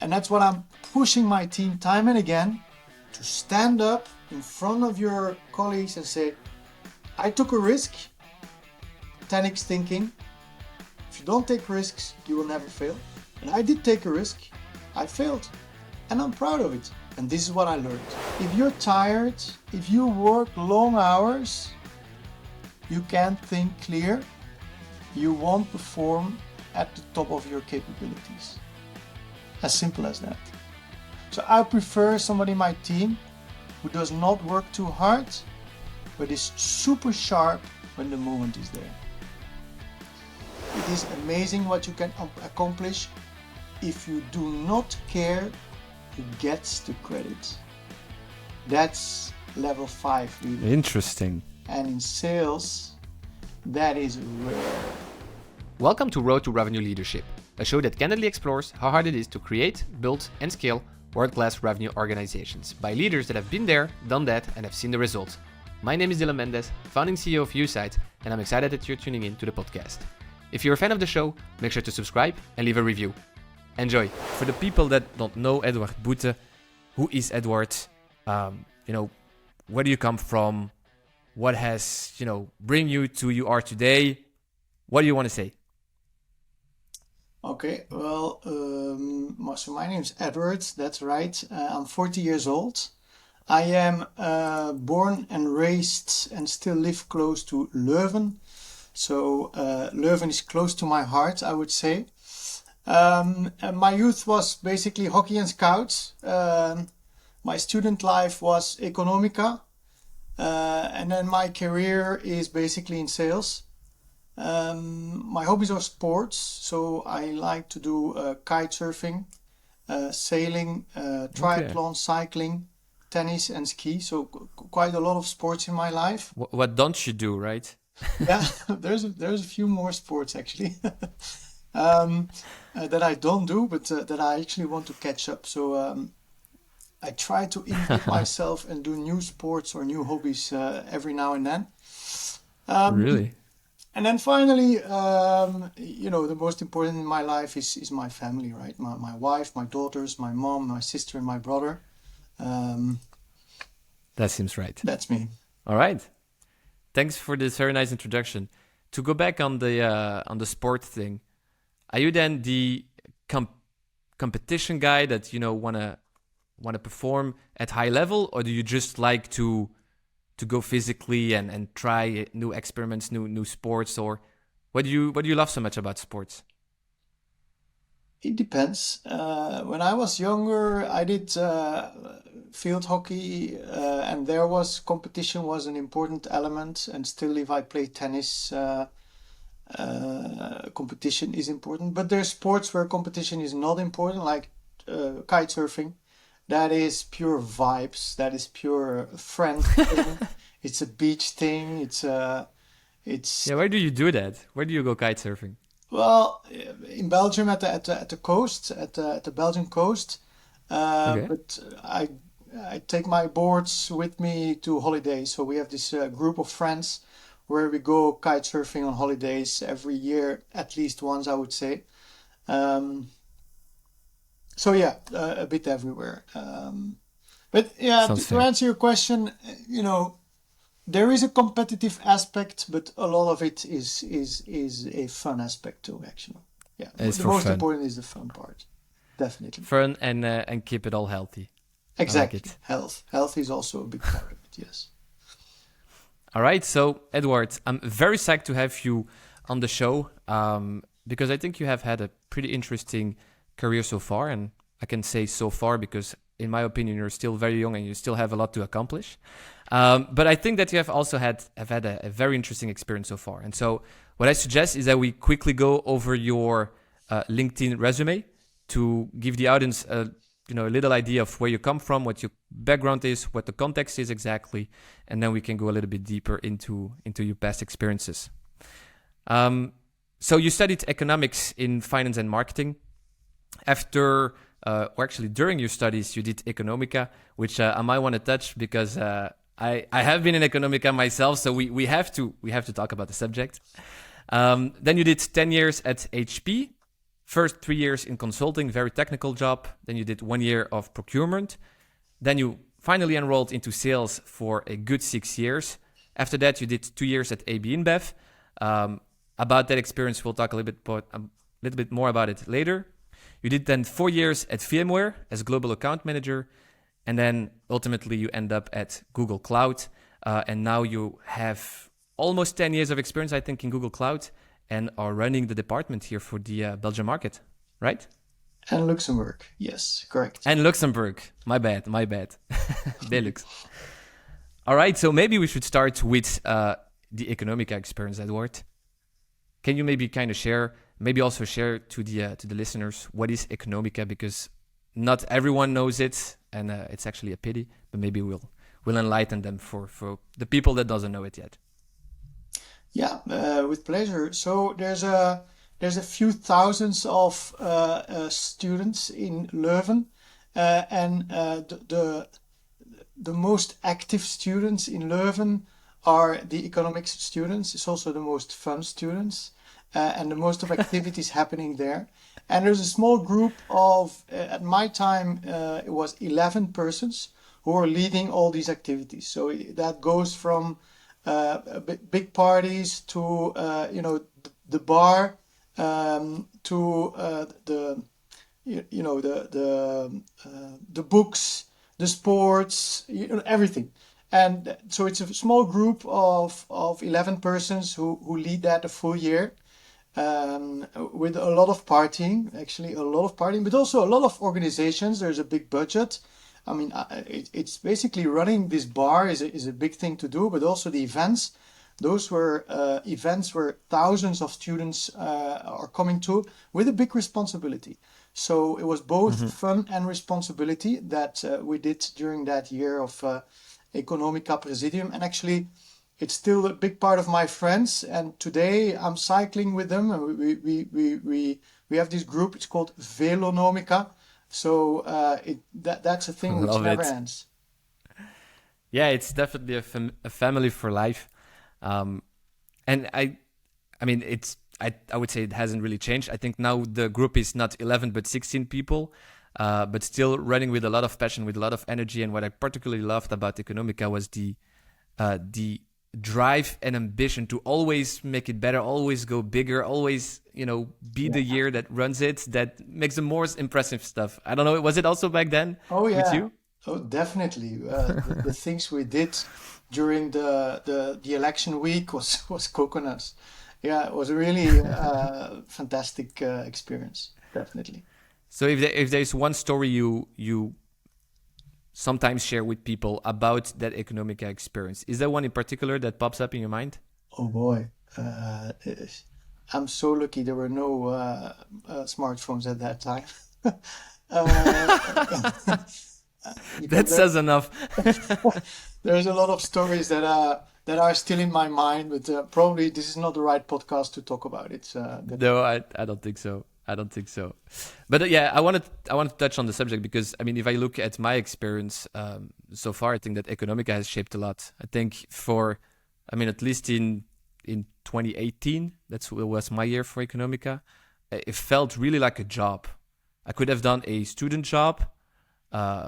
And that's what I'm pushing my team time and again, to stand up in front of your colleagues and say, I took a risk, 10x thinking. If you don't take risks, you will never fail. And I did take a risk, I failed, and I'm proud of it. And this is what I learned. If you're tired, if you work long hours, you can't think clear, you won't perform at the top of your capabilities. As simple as that. So I prefer somebody in my team who does not work too hard, but is super sharp when the moment is there. It is amazing what you can accomplish if you do not care who gets the credit. That's level 5 really. Interesting. And in sales, that is rare. Welcome to Road to Revenue Leadership, a show that candidly explores how hard it is to create, build, and scale world-class revenue organizations by leaders that have been there, done that, and have seen the results. My name is Dylan Mendes, founding CEO of USite, and I'm excited that you're tuning in to the podcast. If you're a fan of the show, make sure to subscribe and leave a review. Enjoy. For the people that don't know Edward Boute, who is Edward? Where do you come from? What has, bring you to you are today? What do you want to say? Okay, well, so my name is Edward, that's right. I'm 40 years old. I am born and raised and still live close to Leuven. So Leuven is close to my heart, I would say. And my youth was basically hockey and scouts. My student life was economica. And then my career is basically in sales. My hobbies are sports, so I like to do kite surfing, sailing, triathlon, cycling, tennis and ski. So quite a lot of sports in my life. What don't you do, right? Yeah, there's a few more sports actually that I don't do, but that I actually want to catch up. So I try to input myself and do new sports or new hobbies every now and then. Really? And then finally, the most important in my life is my family, right? My wife, my daughters, my mom, my sister, and my brother. That seems right. That's me. All right. Thanks for this very nice introduction. To go back on the sport thing, are you then the competition guy that wanna perform at high level, or do you just like to go physically and try new experiments, new sports, or what do you love so much about sports? It depends. When I was younger, I did field hockey, and competition was an important element. And still, if I play tennis, competition is important. But there's sports where competition is not important, like kite surfing. That is pure vibes. That is pure friend thing. It's a beach thing. Yeah. Where do you do that? Where do you go kite surfing? Well, in Belgium at the coast, at the Belgian coast. Okay. But I take my boards with me to holidays. So we have this group of friends where we go kite surfing on holidays every year, at least once, I would say. So yeah, a bit everywhere. But yeah, to answer your question, there is a competitive aspect, but a lot of it is a fun aspect too, actually. Yeah, the most important is the fun part, definitely. Fun and keep it all healthy. Exactly, like health is also a big part of it. Yes. All right, so Edward, I'm very psyched to have you on the show because I think you have had a pretty interesting career so far, and I can say so far because in my opinion you're still very young and you still have a lot to accomplish, but I think that you have also had a very interesting experience so far. And so what I suggest is that we quickly go over your LinkedIn resume to give the audience a little idea of where you come from, what your background is, what the context is exactly, and then we can go a little bit deeper into your past experiences. So you studied economics in finance and marketing. During your studies, you did economica, which I might want to touch because I have been in economica myself, so we have to talk about the subject. Then you did 10 years at HP, first 3 years in consulting, very technical job. Then you did 1 year of procurement. Then you finally enrolled into sales for a good 6 years. After that, you did 2 years at AB InBev. About that experience, we'll talk a little bit more about it later. You did then 4 years at VMware as global account manager. And then ultimately you end up at Google Cloud. And now you have almost 10 years of experience, I think, in Google Cloud and are running the department here for the Belgian market, right? And Luxembourg. Yes, correct. And Luxembourg. My bad. BeLux. All right, so maybe we should start with the Economica experience, Edward. Can you maybe kind of share to the listeners, what is Economica? Because not everyone knows it, and it's actually a pity, but maybe we'll enlighten them for the people that doesn't know it yet. Yeah, with pleasure. So there's a few thousands of students in Leuven, and the most active students in Leuven are the economics students. It's also the most fun students, and the most of activities happening there. And there's a small group of, at my time, it was 11 persons who are leading all these activities. So that goes from big parties to the bar, to the books, the sports, everything. And so it's a small group of 11 persons who lead that a full year, with a lot of partying, but also a lot of organizations. There's a big budget. I mean, it's basically running this bar is a big thing to do, but also the events. Those were events where thousands of students are coming to with a big responsibility. So it was both fun and responsibility that we did during that year of Economica Presidium. And actually, it's still a big part of my friends. And today I'm cycling with them. And we have this group. It's called Velonomica. So that's a thing which never ends. Yeah, it's definitely a family for life. And I mean, I would say it hasn't really changed. I think now the group is not 11, but 16 people, but still running with a lot of passion, with a lot of energy. And what I particularly loved about Economica was the drive and ambition to always make it better, always go bigger, always, be the year that runs it, that makes the more impressive stuff. I don't know, was it also back then with you? Oh, definitely. The things we did during the election week was coconuts. Yeah, it was a really fantastic experience, definitely. So if there's one story you sometimes share with people about that Economica experience, is there one in particular that pops up in your mind? Oh boy, I'm so lucky there were no smartphones at that time. That says enough. There's a lot of stories that are still in my mind, but probably this is not the right podcast to talk about it. No, I don't think so. But yeah, I wanted to touch on the subject because, I mean, if I look at my experience so far, I think that Economica has shaped a lot. I think at least in 2018, that was my year for Economica, it felt really like a job. I could have done a student job,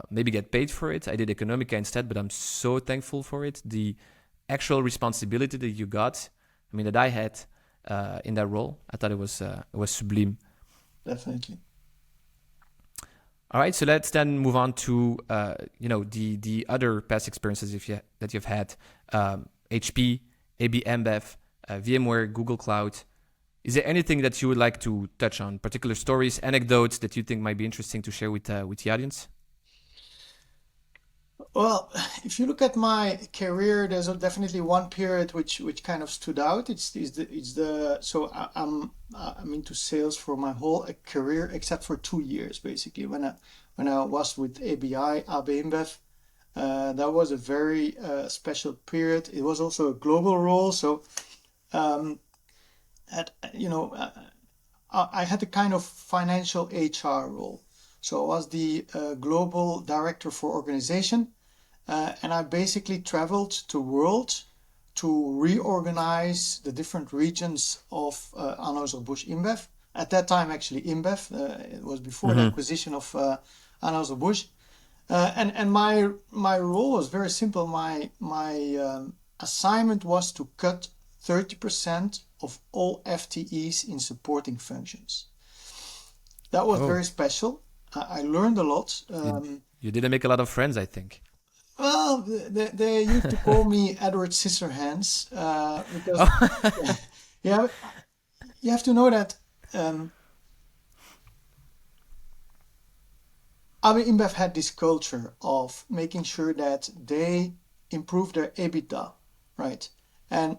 maybe get paid for it. I did Economica instead, but I'm so thankful for it. The actual responsibility that you got, that I had in that role, I thought it was sublime. Definitely. All right, so let's then move on to the other past experiences that you've had. HP, AB InBev, VMware, Google Cloud. Is there anything that you would like to touch on? Particular stories, anecdotes that you think might be interesting to share with the audience? Well, if you look at my career, there's definitely one period which kind of stood out. I'm into sales for my whole career except for 2 years, basically. When I was with AB InBev, that was a very special period. It was also a global role, so I had a kind of financial HR role. So I was the global director for organization, and I basically traveled the world to reorganize the different regions of Anheuser-Busch InBev at that time actually InBev. It was before the acquisition of Anheuser-Busch. And my role was very simple. My assignment was to cut 30% of all FTEs in supporting functions. That was very special. I learned a lot. You didn't make a lot of friends, I think. Well, they used to call me Edward Scissorhands because yeah, you have to know that AB InBev had this culture of making sure that they improve their EBITDA, right? And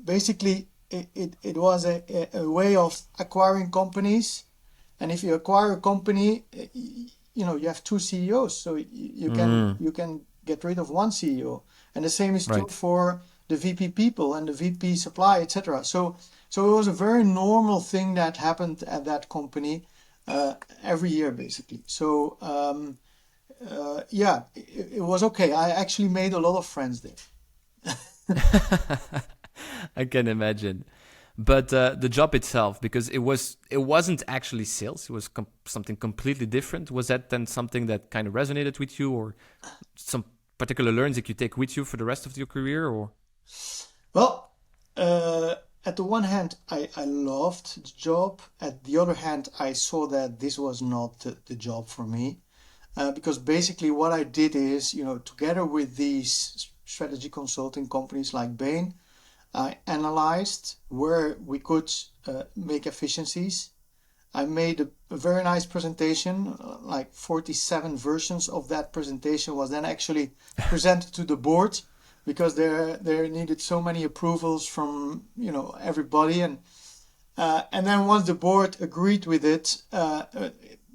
basically, it was a way of acquiring companies. And if you acquire a company, you know, you have two CEOs, so you can get rid of one CEO. And the same is true for the VP people and the VP supply, etc. So it was a very normal thing that happened at that company every year, basically. So yeah, it was okay. I actually made a lot of friends there. I can imagine. But the job itself, because it wasn't actually sales, it was something completely different. Was that then something that kind of resonated with you, or some particular learnings that you take with you for the rest of your career? Or well, at the one hand, I loved the job. At the other hand, I saw that this was not the job for me, because basically what I did is, you know, together with these strategy consulting companies like Bain, I analyzed where we could make efficiencies. I made a very nice presentation, like 47 versions of that presentation was then actually presented to the board because there needed so many approvals from, you know, everybody. And then once the board agreed with it,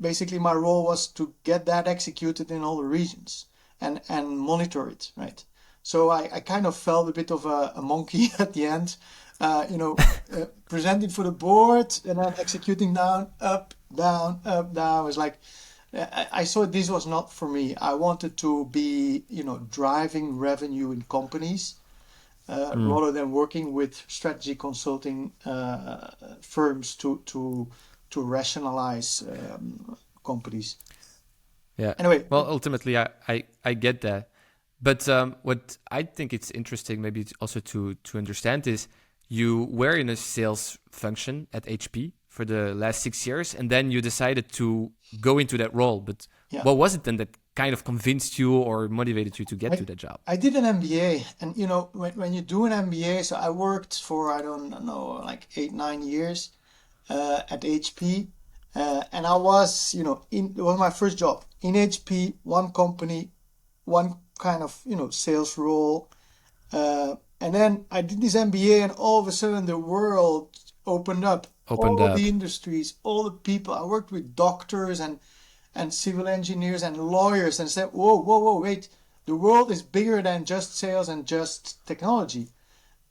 basically my role was to get that executed in all the regions and monitor it, right? So I kind of felt a bit of a monkey at the end, you know, presenting for the board and then executing down, up, down, up, down. It was like, I saw this was not for me. I wanted to be, you know, driving revenue in companies rather than working with strategy consulting firms to rationalize companies. yeah, Anyway, well, ultimately, I get that. But what I think it's interesting, maybe also to understand, is you were in a sales function at HP for the last 6 years, and then you decided to go into that role. But what was it then that kind of convinced you or motivated you to get to that job? I did an MBA, and you know, when you do an MBA, so I worked for, I don't know, like 8-9 years at HP, and I was, you know, it was my first job in HP, one company, one kind of, you know, sales role, and then I did this MBA, and all of a sudden the world opened up. The industries, all the people. I worked with doctors and civil engineers and lawyers, and said, whoa, wait, the world is bigger than just sales and just technology.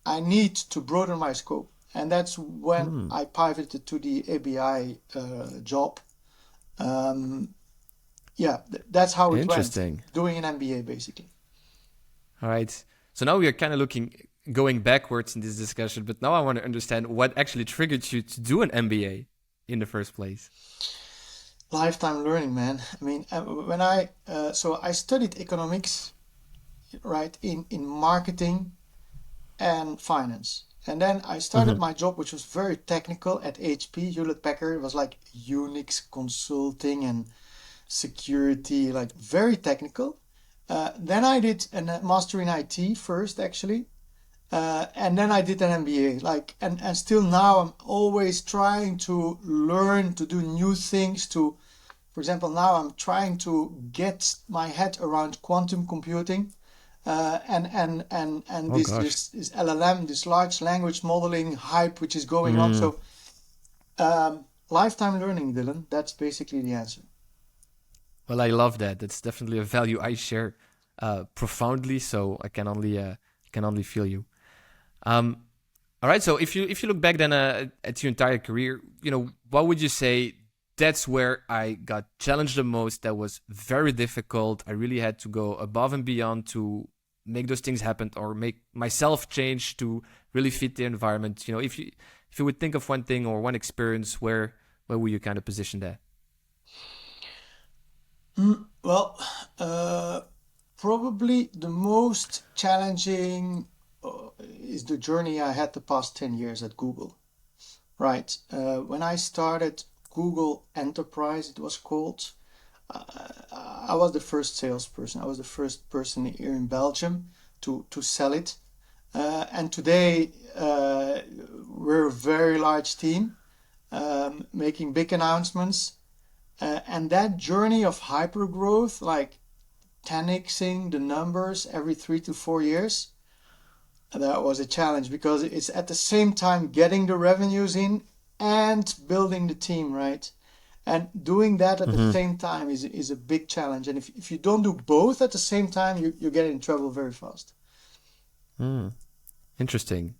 I need to broaden my scope, and that's when I pivoted to the ABI job. Yeah, that's how it went. Doing an MBA, basically. All right. So now we are kind of going backwards in this discussion, but now I want to understand what actually triggered you to do an MBA in the first place. Lifetime learning, man. I mean, when so I studied economics, right, in marketing and finance. And then I started my job, which was very technical at HP, Hewlett-Packard. It was like Unix consulting and security, like very technical. Then I did a master in IT first, actually. And then I did an MBA, like, and still now I'm always trying to learn, to do new things, for example, now I'm trying to get my head around quantum computing, and this LLM, this large language modeling hype, which is going on. So, lifetime learning, Dylan, that's basically the answer. Well, I love that. That's definitely a value I share profoundly. So I can only feel you. All right. So if you look back then at your entire career, you know, what would you say? That's where I got challenged the most. That was very difficult. I really had to go above and beyond to make those things happen or make myself change to really fit the environment. You know, if if you would think of one thing or one experience, where would you kind of position that? Well, probably the most challenging is the journey I had the past 10 years at Google. Right. When I started Google Enterprise, it was called, I was the first salesperson. I was the first person here in Belgium to sell it. And today, we're a very large team, making big announcements. And that journey of hypergrowth, like 10xing the numbers every 3 to 4 years, that was a challenge because it's at the same time getting the revenues in and building the team, right? And doing that at the same time is a big challenge. And if you don't do both at the same time, you get in trouble very fast. Interesting.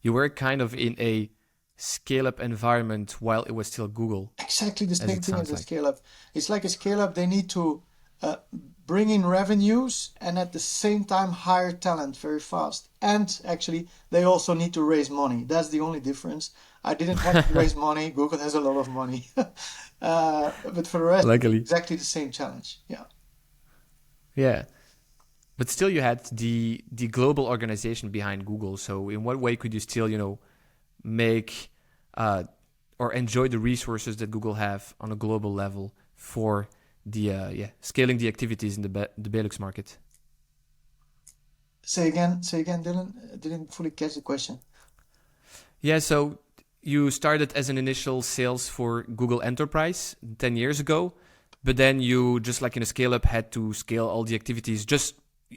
You were kind of in a scale-up environment while it was still Google. Exactly the same thing as a like. scale-up. It's like a scale-up, they need to bring in revenues and at the same time hire talent very fast. And actually, they also need to raise money. That's the only difference. I didn't have to raise money. Google has a lot of money. But for the rest, Luckily. exactly the same challenge. Yeah. Yeah. But still you had the global organization behind Google. So in what way could you still, make or enjoy the resources that Google have on a global level for the scaling the activities in the BeLux market? Say again, Dylan. I didn't fully catch the question. Yeah, so you started as an initial sales for Google Enterprise 10 years ago, but then you, just like in a scale-up, had to scale all the activities, just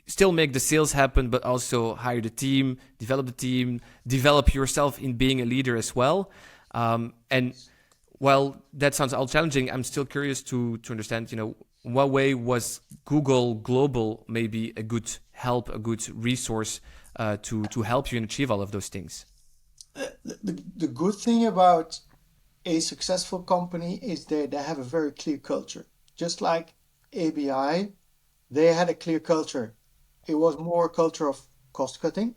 still make the sales happen, but also hire the team, develop yourself in being a leader as well. And while that sounds all challenging, I'm still curious to understand, what way was Google Global maybe a good help, a good resource to help you and achieve all of those things? The good thing about a successful company is they have a very clear culture. Just like ABI, they had a clear culture. It was more a culture of cost cutting,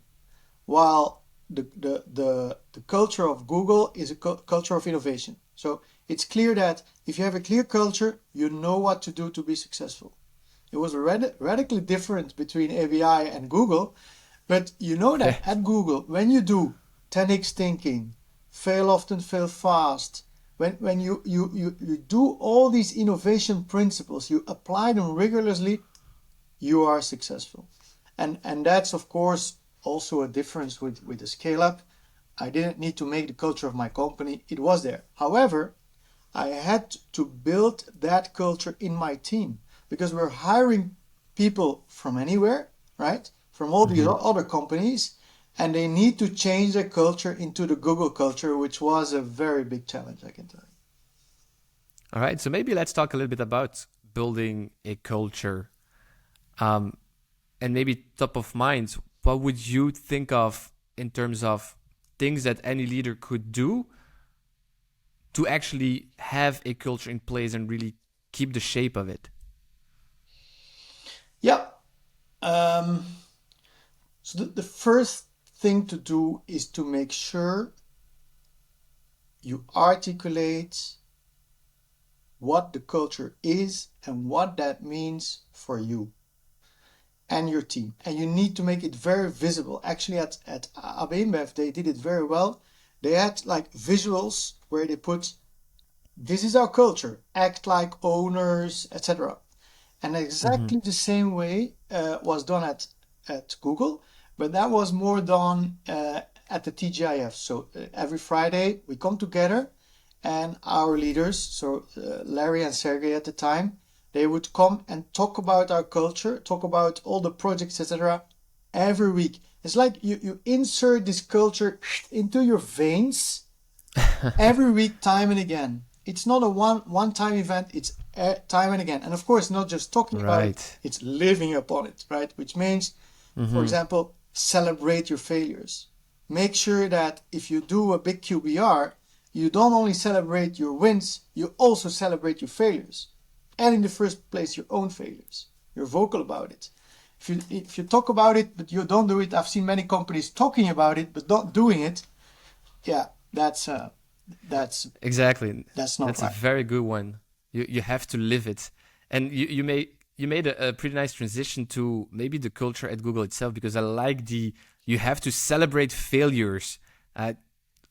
while the culture of Google is a culture of innovation. So it's clear that if you have a clear culture, you know what to do to be successful. It was radically different between ABI and Google, but you know that at Google, when you do 10x thinking, fail often, fail fast, when you do all these innovation principles, you apply them rigorously, you are successful. And that's, of course, also a difference with the scale-up. I didn't need to make the culture of my company. It was there. However, I had to build that culture in my team because we're hiring people from anywhere, right? From all these other companies, and they need to change their culture into the Google culture, which was a very big challenge, I can tell you. All right, so maybe let's talk a little bit about building a culture. And maybe top of mind, what would you think of in terms of things that any leader could do to actually have a culture in place and really keep the shape of it? Yeah. So the first thing to do is to make sure you articulate what the culture is and what that means for you and your team. And you need to make it very visible. Actually, at AB InBev, they did it very well. They had like visuals where they put, this is our culture, act like owners, etc. And exactly the same way was done at Google, but that was more done at the TGIF. So every Friday we come together and our leaders, so Larry and Sergey at the time, they would come and talk about our culture, talk about all the projects, etc. every week. It's like you insert this culture into your veins every week, time and again. It's not a one-time event, it's time and again. And of course, not just talking about it, it's living upon it, right? Which means, for example, celebrate your failures. Make sure that if you do a big QBR, you don't only celebrate your wins, you also celebrate your failures. And in the first place, your own failures. You're vocal about it. If you talk about it, but you don't do it, I've seen many companies talking about it, but not doing it. Yeah, That's Exactly. that's not That's right. a very good one. You have to live it, and you made a pretty nice transition to maybe the culture at Google itself, because I like the you have to celebrate failures.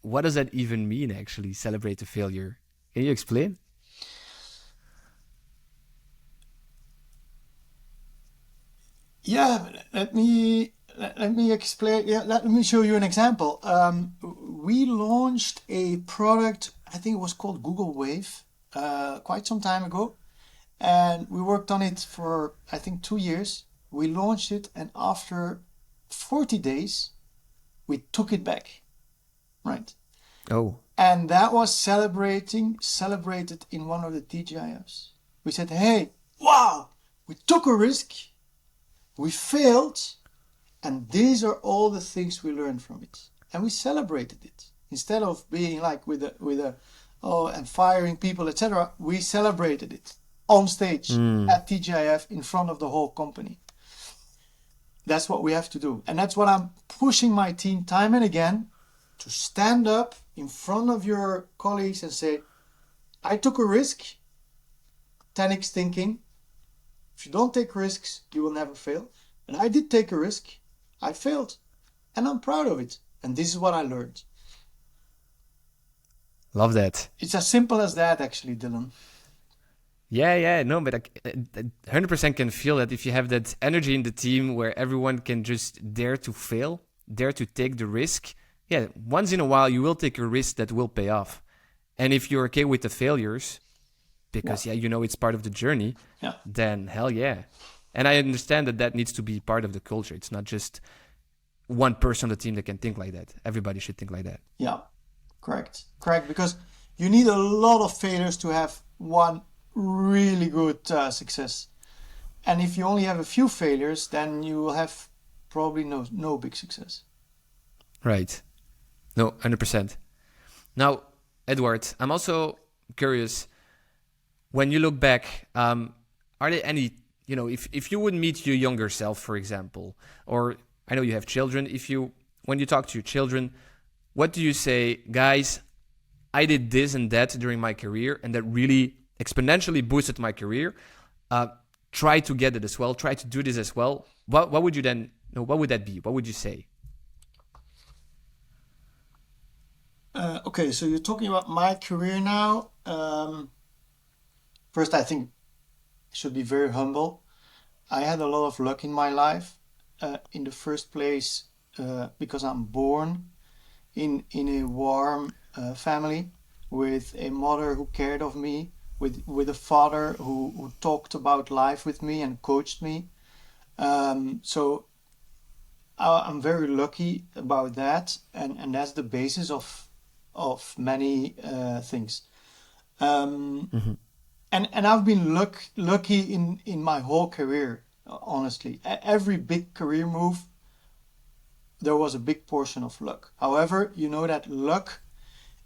What does that even mean? Actually, celebrate a failure. Can you explain? Yeah, let me explain. Yeah, let me show you an example. We launched a product. I think it was called Google Wave, quite some time ago, and we worked on it for I think 2 years. We launched it, and after 40 days, we took it back. Right. Oh, And that was celebrated in one of the TGIFs. We said, hey, wow, we took a risk, we failed, and these are all the things we learned from it. And we celebrated it. Instead of being like with a and firing people, etc., we celebrated it on stage at TGIF in front of the whole company. That's what we have to do. And that's what I'm pushing my team time and again, to stand up in front of your colleagues and say, I took a risk, 10x thinking. If you don't take risks, you will never fail. And I did take a risk. I failed. And I'm proud of it. And this is what I learned. love that. It's as simple as that, actually, Dylan. Yeah, no, but I 100% can feel that if you have that energy in the team where everyone can just dare to fail, dare to take the risk. Yeah, once in a while you will take a risk that will pay off. And if you're okay with the failures, because it's part of the journey, then hell yeah. And I understand that needs to be part of the culture. It's not just one person on the team that can think like that. Everybody should think like that. Yeah, correct. Because you need a lot of failures to have one really good success. And if you only have a few failures, then you will have probably no big success. Right. No, 100%. Now, Edward, I'm also curious, when you look back, are there any, if you would meet your younger self, for example, or I know you have children, when you talk to your children, what do you say, guys, I did this and that during my career, and that really exponentially boosted my career. Try to get it as well. Try to do this as well. What would you then? What would that be? What would you say? Okay, so you're talking about my career now. First, I think I should be very humble. I had a lot of luck in my life. In the first place, because I'm born in a warm family with a mother who cared of me, with a father who talked about life with me and coached me. So I'm very lucky about that, and that's the basis of many things. And I've been lucky in my whole career, honestly. Every big career move, there was a big portion of luck. However, you know that luck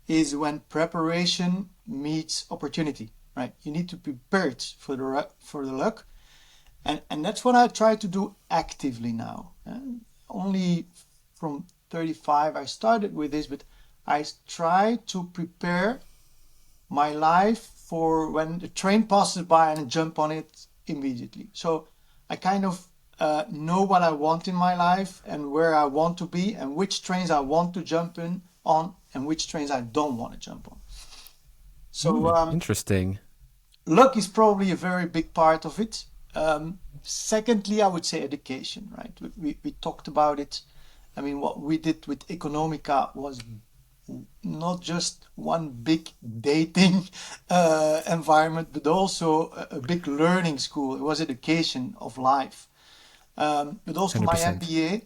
is when preparation meets opportunity, right? You need to be prepared for the luck. And that's what I try to do actively now. Only from 35 I started with this, but I try to prepare my life for when the train passes by and I jump on it immediately. So I kind of know what I want in my life and where I want to be and which trains I want to jump on and which trains I don't want to jump on. So interesting. Luck is probably a very big part of it. Secondly, I would say education, right? We talked about it. I mean, what we did with Economica was not just one big dating environment, but also a big learning school. It was education of life. But also 100%. My MBA,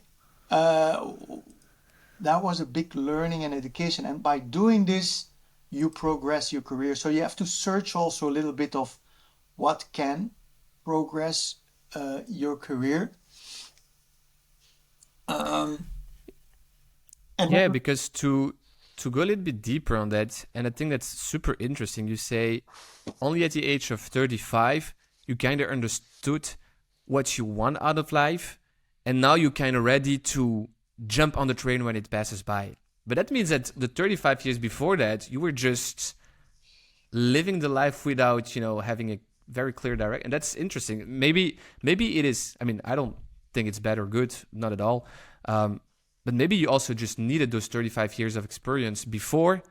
that was a big learning and education. And by doing this, you progress your career. So you have to search also a little bit of what can progress your career. Because to go a little bit deeper on that, and I think that's super interesting. You say only at the age of 35, you kind of understood what you want out of life, and now you're kind of ready to jump on the train when it passes by. But that means that the 35 years before that, you were just living the life without, having a very clear direction. And that's interesting. Maybe it is. I mean, I don't think it's bad or good, not at all. But maybe you also just needed those 35 years of experience before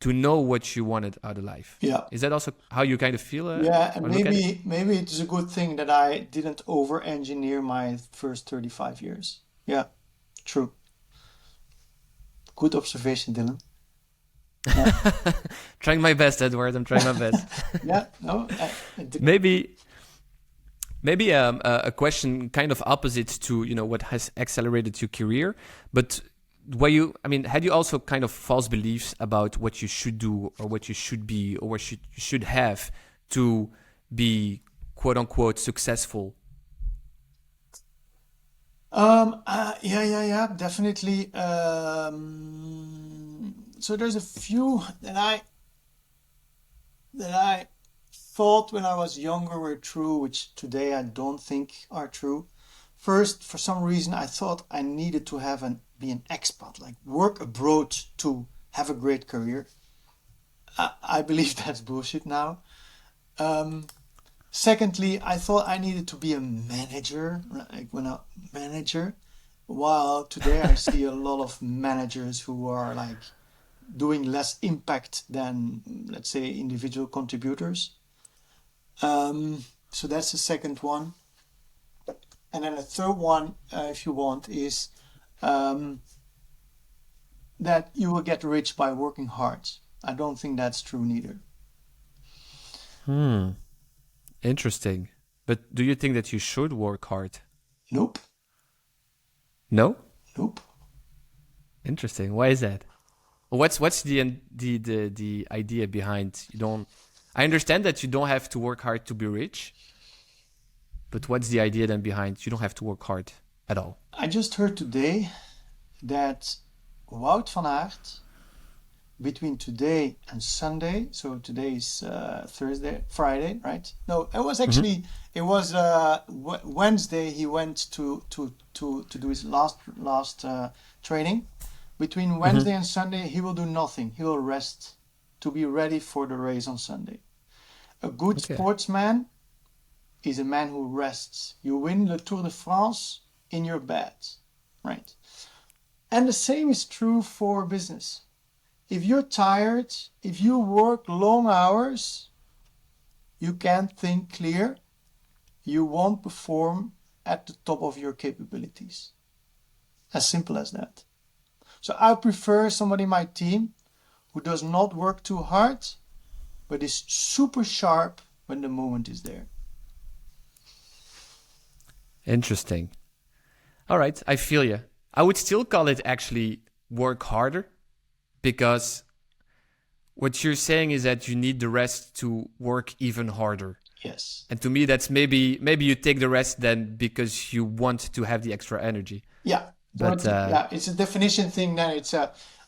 to know what you wanted out of life. Yeah. Is that also how you kind of feel? Yeah, and maybe it is a good thing that I didn't over-engineer my first 35 years. Yeah, true. Good observation, Dylan. Trying my best, Edward. I'm trying my best. Yeah, no. Maybe a question kind of opposite to what has accelerated your career, but had you also kind of false beliefs about what you should do or what you should be or what you should have to be quote unquote successful? Yeah, definitely. So there's a few that I thought when I was younger were true, which today I don't think are true. First, for some reason, I thought I needed to be an expat, like work abroad to have a great career. I believe that's bullshit now. Secondly, I thought I needed to be a manager, while today I see a lot of managers who are like doing less impact than, let's say, individual contributors. So that's the second one. And then the third one, if you want, is that you will get rich by working hard. I don't think that's true neither. Interesting. But do you think that you should work hard? Nope. No? Nope. Interesting. Why is that? What's the idea behind you don't? I understand that you don't have to work hard to be rich, but what's the idea then behind you don't have to work hard at all? I just heard today that Wout van Aert, between today and Sunday, so today is Friday, right? No, it was actually Wednesday. He went to do his last training. Between Wednesday and Sunday, he will do nothing. He will rest to be ready for the race on Sunday. A good sportsman is a man who rests. You win the Tour de France in your bed, right? And the same is true for business. If you're tired, if you work long hours, you can't think clear, you won't perform at the top of your capabilities. As simple as that. So I prefer somebody in my team who does not work too hard, but is super sharp when the moment is there. Interesting. All right, I feel you. I would still call it actually work harder, because what you're saying is that you need the rest to work even harder. Yes. And to me, that's maybe you take the rest then because you want to have the extra energy. Yeah. But it's a definition thing. Then it's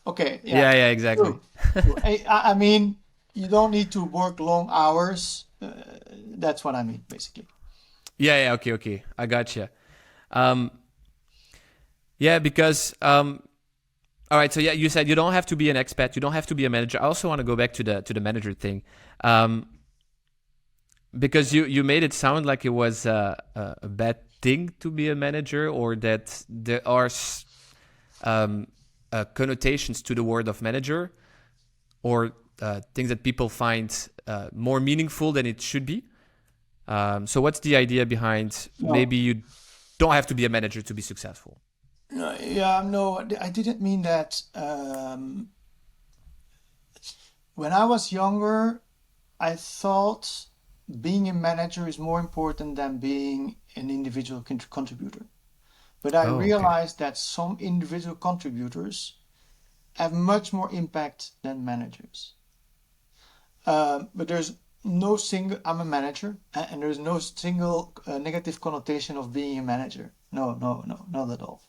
okay. Yeah, exactly. True. I mean, you don't need to work long hours. That's what I mean, basically. Yeah. Okay. I gotcha. Because all right. So you said you don't have to be an expat. You don't have to be a manager. I also want to go back to the manager thing, because you made it sound like it was a bad thing to be a manager, or that there are connotations to the word of manager, or things that people find more meaningful than it should be. So what's the idea behind maybe you don't have to be a manager to be successful? No, I didn't mean that. When I was younger, I thought being a manager is more important than being an individual contributor. But I realized that some individual contributors have much more impact than managers. But there's no single, I'm a manager, and there's no single negative connotation of being a manager. No, not at all.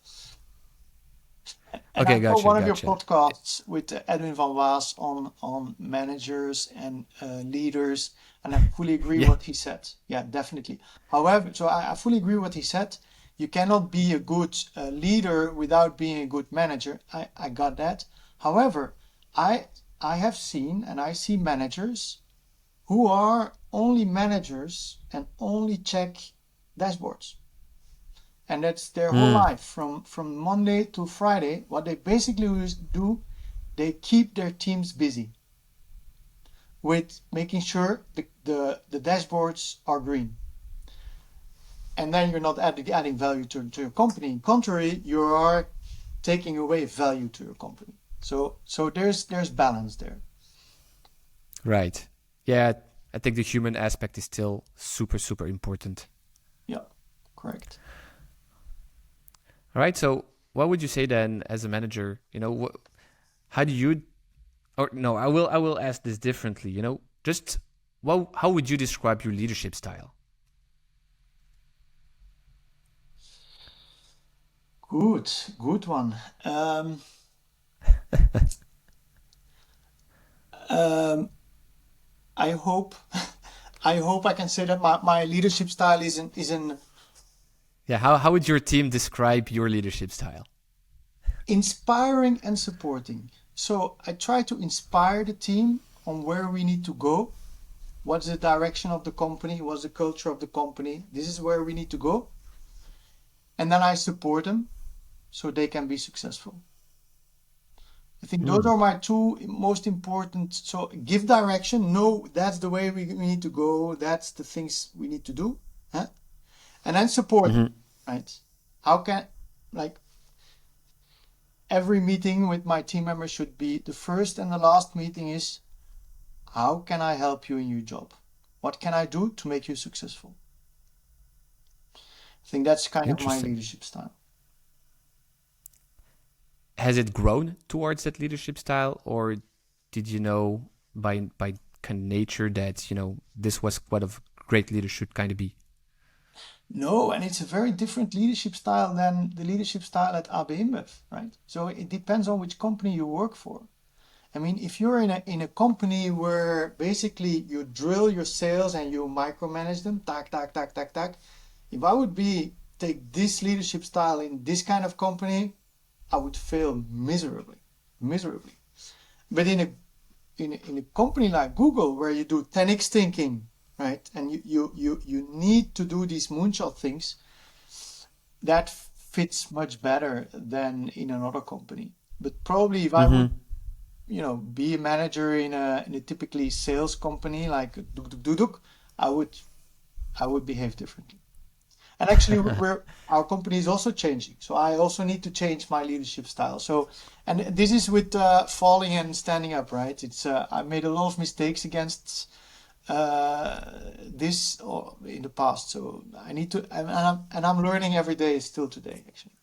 And I saw one of your podcasts with Edwin van Waas on managers and leaders, and I fully agree what he said. Yeah, definitely. However, so I fully agree what he said. You cannot be a good leader without being a good manager. I got that. However, I have seen and I see managers who are only managers and only check dashboards. And that's their whole life from Monday to Friday. What they basically do, they keep their teams busy with making sure the dashboards are green. And then you're not adding value to your company. In contrary, you are taking away value to your company. So there's balance there. Right. Yeah, I think the human aspect is still super, super important. Yeah, correct. All right. So what would you say then as a manager, how do you, or no, I will ask this differently, just how would you describe your leadership style? Good one. I hope I can say that my leadership style isn't Yeah, how would your team describe your leadership style? inspiring and supporting. So I try to inspire the team on where we need to go. What's the direction of the company? What's the culture of the company? This is where we need to go. And then I support them so they can be successful. I think those are my two most important. So give direction. No, that's the way we need to go. That's the things we need to do. Huh? And then support, right? How can, like, every meeting with my team members should be the first and the last meeting is, how can I help you in your job? What can I do to make you successful? I think that's kind of my leadership style. Has it grown towards that leadership style, or did you know by kind of nature that this was what a great leader should kind of be? No, and it's a very different leadership style than the leadership style at AB InBev, right? So it depends on which company you work for. I mean, if you're in a company where basically you drill your sales and you micromanage them, tack, tack, tack, tack, tack. If I would take this leadership style in this kind of company, I would fail miserably. But in a company like Google, where you do 10x thinking, right, and you need to do these moonshot things, that fits much better than in another company. But probably if I would, be a manager in a typically sales company like Duk, I would behave differently. And actually, our company is also changing. So I also need to change my leadership style. So, and this is with falling and standing up, right? It's I made a lot of mistakes against this in the past. So I need to, and I'm learning every day, still today, actually.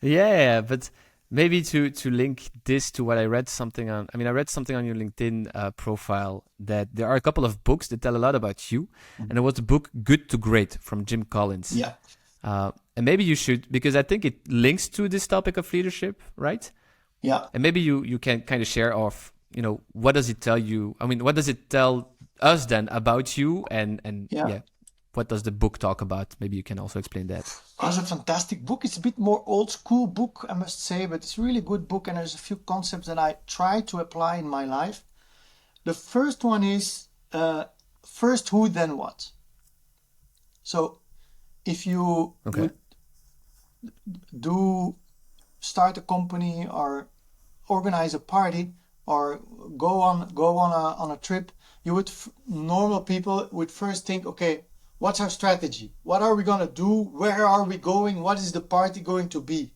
Yeah, but maybe to link this to what I read something on. I mean, I read something on your LinkedIn profile that there are a couple of books that tell a lot about you, and there was the book "Good to Great" from Jim Collins. Yeah. And maybe you should, because I think it links to this topic of leadership, right? Yeah. And maybe you can kind of share off, what does it tell you? I mean, what does it tell us then about you? And what does the book talk about? Maybe you can also explain that. It was a fantastic book. It's a bit more old school book, I must say, but it's a really good book. And there's a few concepts that I try to apply in my life. The first one is first who, then what. So if you do start a company or organize a party or go on a trip, normal people would first think, okay, what's our strategy? What are we going to do? Where are we going? What is the party going to be?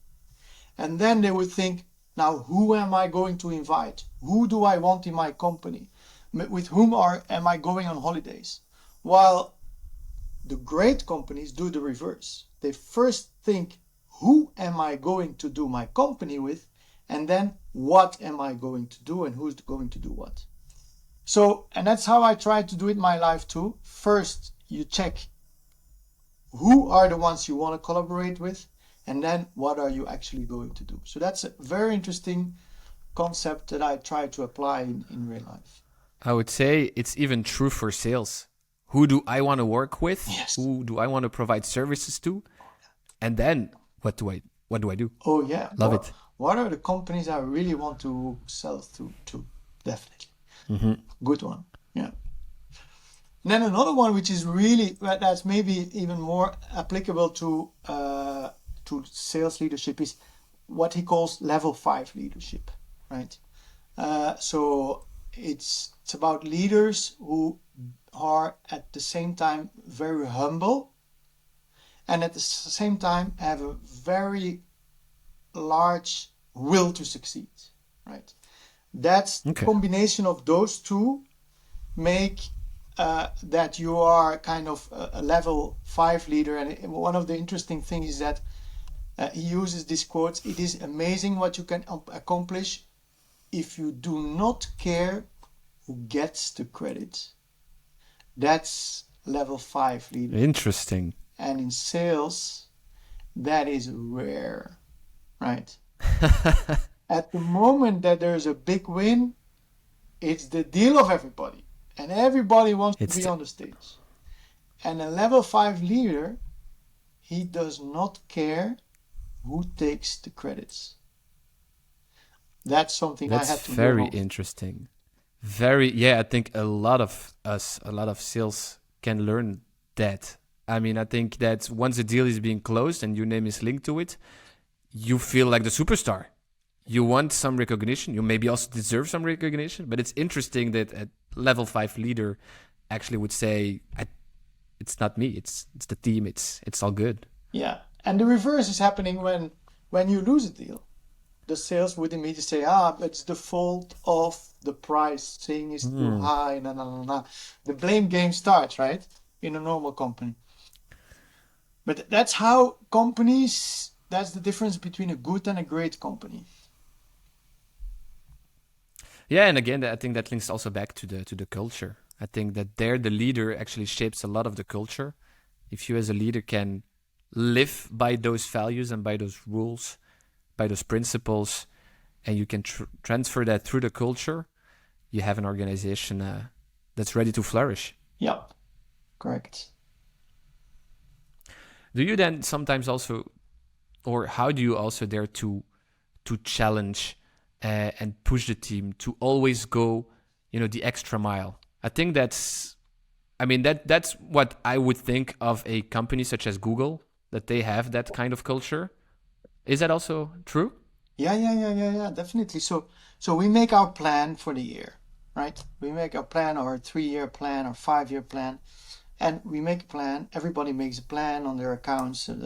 And then they would think, now who am I going to invite? Who do I want in my company? With whom am I going on holidays? While the great companies do the reverse. They first think, who am I going to do my company with? And then what am I going to do and who's going to do what? So, and that's how I try to do it in my life too. First, you check who are the ones you want to collaborate with, and then what are you actually going to do. So that's a very interesting concept that I try to apply in real life. I would say it's even true for sales. Who do I want to work with? Yes. Who do I want to provide services to? And then what do I do? Oh yeah. Love it. What are the companies I really want to sell to? Definitely. Good one. Yeah. And then another one, which is really, that's maybe even more applicable to sales leadership, is what he calls level 5 leadership, right? So it's about leaders who are at the same time very humble and at the same time have a very large will to succeed, right? That's the combination of those two make that you are kind of a level 5 leader. And one of the interesting things is that he uses this quote: "It is amazing what you can accomplish if you do not care who gets the credit." That's level 5 leader. Interesting. And in sales, that is rare, right? At the moment that there's a big win, it's the deal of everybody. And everybody wants to be on the stage. And a level 5 leader, he does not care who takes the credits. That's something I had to learn. That's very interesting. I think a lot of sales can learn that. I mean, I think that once a deal is being closed and your name is linked to it, you feel like the superstar. You want some recognition. You maybe also deserve some recognition. But it's interesting that a level 5 leader actually would say, "It's not me. It's the team. It's all good." Yeah, and the reverse is happening when you lose a deal. The sales would immediately say, but it's the fault of the pricing is too high. The blame game starts, right? In a normal company. But that's how companies. That's the difference between a good and a great company. Yeah, and again, I think that links also back to the culture. I think that there the leader actually shapes a lot of the culture. If you as a leader can live by those values and by those rules, by those principles, and you can transfer that through the culture, you have an organization that's ready to flourish. Yep, correct. Do you then sometimes also, or how do you also dare to challenge and push the team to always go, the extra mile? I think that's what I would think of a company such as Google, that they have that kind of culture. Is that also true? Yeah, definitely. So we make our plan for the year, right? We make our plan, or a 3-year plan, or 5-year plan, and we make a plan. Everybody makes a plan on their accounts, and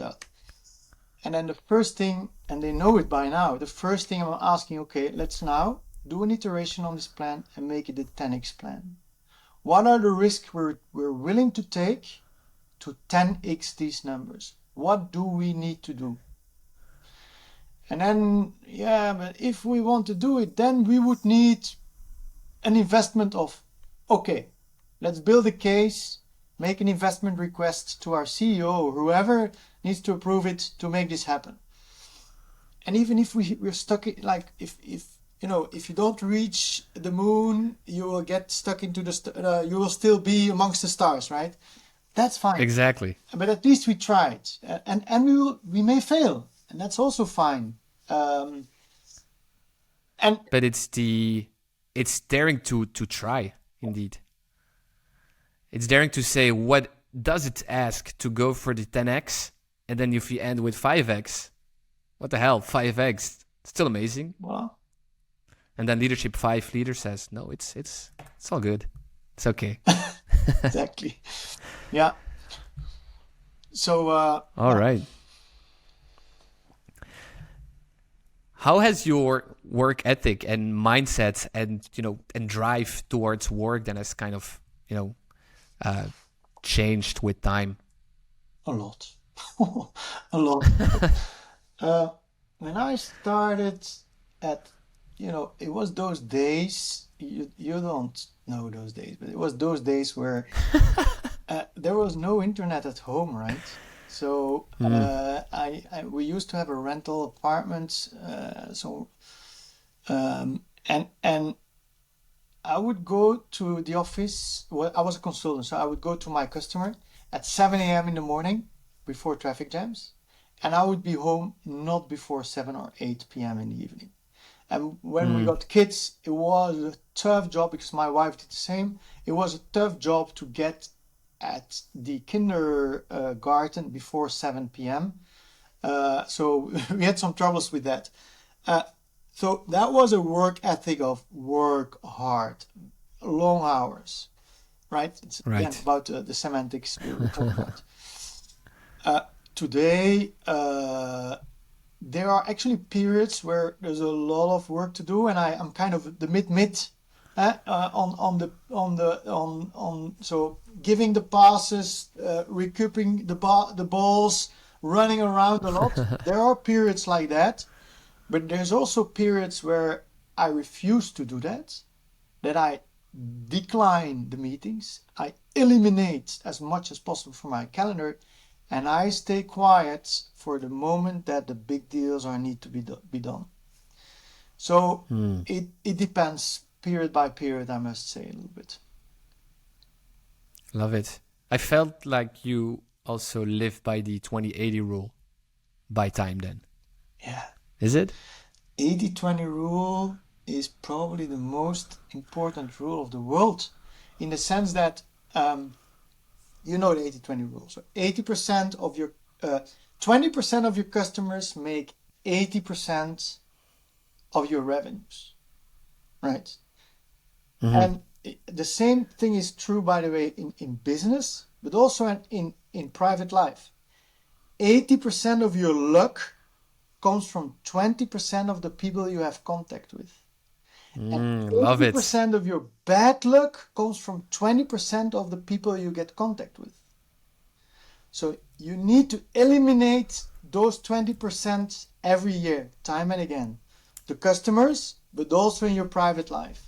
then the first thing, and they know it by now, the first thing I'm asking, okay, let's now do an iteration on this plan and make it a 10x plan. What are the risks we're willing to take to 10x these numbers? What do we need to do? And then, but if we want to do it, then we would need an investment of, okay, let's build a case, make an investment request to our CEO or whoever needs to approve it to make this happen. And even if we're stuck, like if you don't reach the moon, you will get stuck into you will still be amongst the stars, right? That's fine. Exactly. But at least we tried, and we may fail, and that's also fine. But it's daring to try, indeed. It's daring to say, what does it ask to go for the 10x, and then if you end with 5x, what the hell, 5x, still amazing. Well, and then leadership 5 leader says, no, it's all good, it's okay. Exactly. Yeah. So all right. How has your work ethic and mindset and drive towards work then has kind of changed with time? A lot. A lot. When I started it was those days, you don't know those days, but it was those days where there was no internet at home, right? So we used to have a rental apartment, and I would go to the office. Well, I was a consultant, so I would go to my customer at 7 a.m. in the morning before traffic jams, and I would be home not before 7 or 8 p.m. in the evening. And when we got kids, it was a tough job because my wife did the same. It was a tough job to get at the kindergarten before 7 p.m. So we had some troubles with that. So that was a work ethic of work hard, long hours, right? It's again about the semantics we were talking about. Today, there are actually periods where there's a lot of work to do, and I'm kind of the mid so giving the passes, recouping the balls, running around a lot. There are periods like that, but there's also periods where I refuse to do that I decline the meetings, I eliminate as much as possible from my calendar, and I stay quiet for the moment that the big deals need to be done. So it depends period by period, I must say, a little bit. Love it. I felt like you also live by the 20-80 rule by time then. Yeah. Is it? 80-20 rule is probably the most important rule of the world, in the sense that you know the 80-20 rule. So 80% of your 20% of your customers make 80% of your revenues, right? And the same thing is true, by the way, in business, but also in private life. 80% of your luck comes from 20% of the people you have contact with. And love it. 80% of your bad luck comes from 20% of the people you get contact with. So you need to eliminate those 20% every year, time and again. The customers, but also in your private life.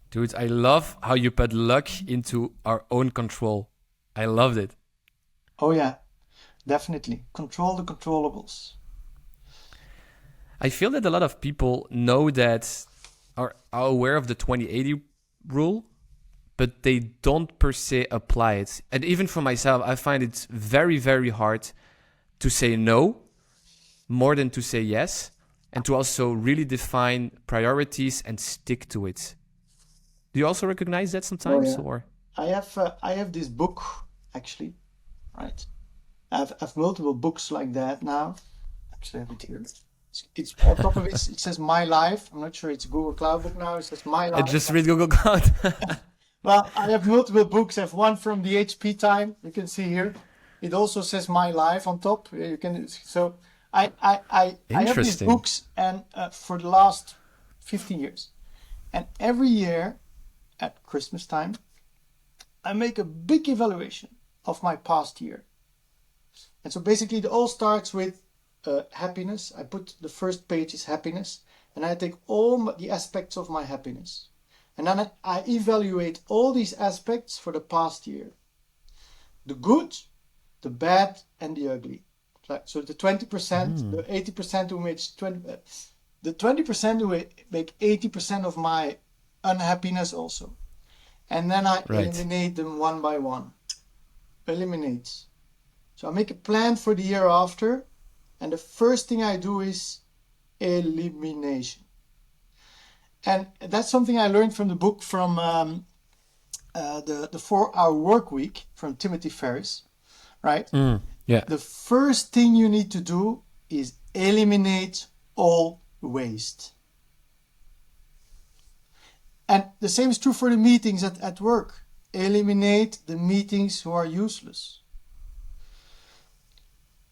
Dude, I love how you put luck into our own control. I loved it. Oh yeah, definitely. Control the controllables. I feel that a lot of people know that, are aware of the 20-80 rule, but they don't per se apply it. And even for myself, I find it very, very hard to say no more than to say yes, and to also really define priorities and stick to it. Do you also recognize that sometimes? Oh, yeah. Or I have this book, actually, right? I have multiple books like that now. Actually, I have it here. It's on top of it. It says My Life. I'm not sure it's Google Cloud book now. It says My Life. I just read Google Cloud. Well, I have multiple books. I have one from the HP time. You can see here. It also says My Life on top. You can. So I have these books, and for the last 15 years, and every year at Christmas time, I make a big evaluation of my past year. And so basically, it all starts with happiness. I put the first page is happiness, and I take all the aspects of my happiness, and then I evaluate all these aspects for the past year: the good, the bad, and the ugly. So the 20%, the 80% who makes 20, the 20% who make 80% of my unhappiness also, and then I eliminate them one by one. Eliminate. So I make a plan for the year after. And the first thing I do is elimination. And that's something I learned from the book from the 4-Hour Work Week from Timothy Ferriss, right? Yeah. The first thing you need to do is eliminate all waste. And the same is true for the meetings at work. Eliminate the meetings who are useless.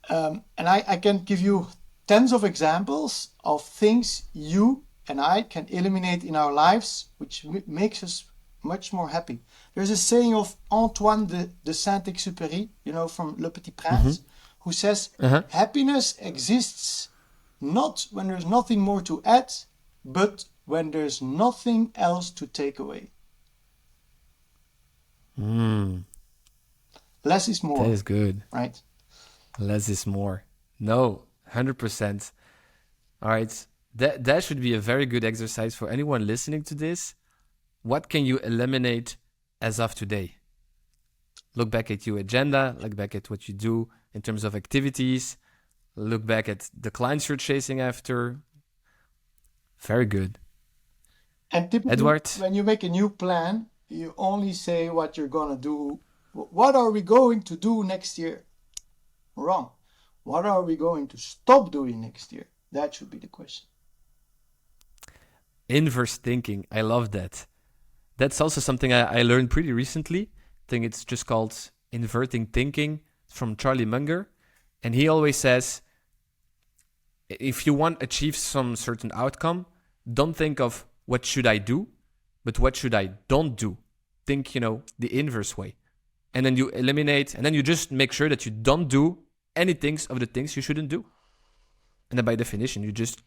And I can give you tens of examples of things you and I can eliminate in our lives, which makes us much more happy. There's a saying of Antoine de Saint-Exupéry, from Le Petit Prince, who says, happiness exists not when there's nothing more to add, but when there's nothing else to take away. Less is more. That is good. Right? Less is more. No, 100%. All right. That should be a very good exercise for anyone listening to this. What can you eliminate as of today? Look back at your agenda, look back at what you do in terms of activities, look back at the clients you're chasing after. Very good. And typically, Edward? when you make a new plan, you only say what you're going to do. What are we going to do next year? Wrong. What are we going to stop doing next year? That should be the question. Inverse thinking. I love that. That's also something I learned pretty recently. I think it's just called inverting thinking. It's from Charlie Munger. And he always says, if you want to achieve some certain outcome, don't think of what should I do, but what should I don't do. Think, the inverse way. And then you eliminate, and then you just make sure that you don't do any things of the things you shouldn't do. And then by definition, you just,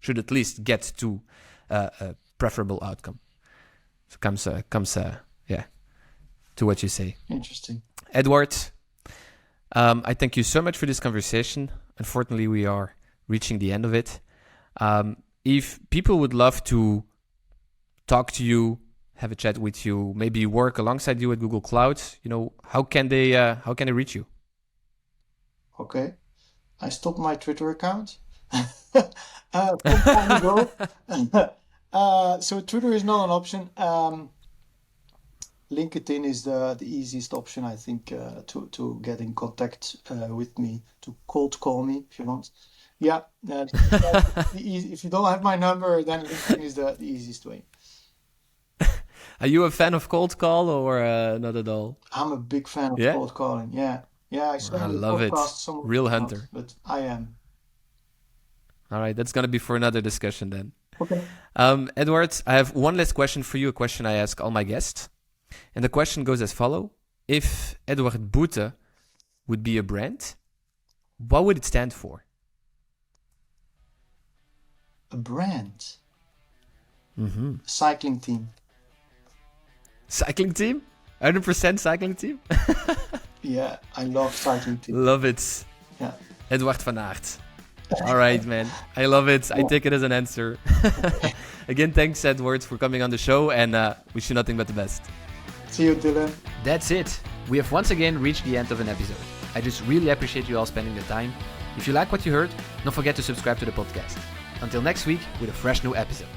should at least get to a preferable outcome. So comes to what you say. Interesting. Edward, I thank you so much for this conversation. Unfortunately, we are reaching the end of it. If people would love to talk to you, have a chat with you, maybe work alongside you at Google Cloud, how can they reach you? Okay. I stopped my Twitter account some time ago. So Twitter is not an option. LinkedIn is the easiest option, I think, to get in contact with me, to cold call me if you want. Yeah, if you don't have my number, then LinkedIn is the easiest way. Are you a fan of cold call or not at all? I'm a big fan of cold calling. Yeah. I love it. Real hunter. But I am. All right, that's going to be for another discussion then. Okay. Edward, I have one last question for you, a question I ask all my guests. And the question goes as follows. If Edward Boute would be a brand, what would it stand for? A brand? Mm-hmm. Cycling team. Cycling team? 100% cycling team? Yeah, I love cycling team. Love it. Yeah. Edward van Aert. All right, man. I love it. I take it as an answer. Again, thanks, Edward, for coming on the show, and wish you nothing but the best. See you, Dylan. That's it. We have once again reached the end of an episode. I just really appreciate you all spending the time. If you like what you heard, don't forget to subscribe to the podcast. Until next week with a fresh new episode.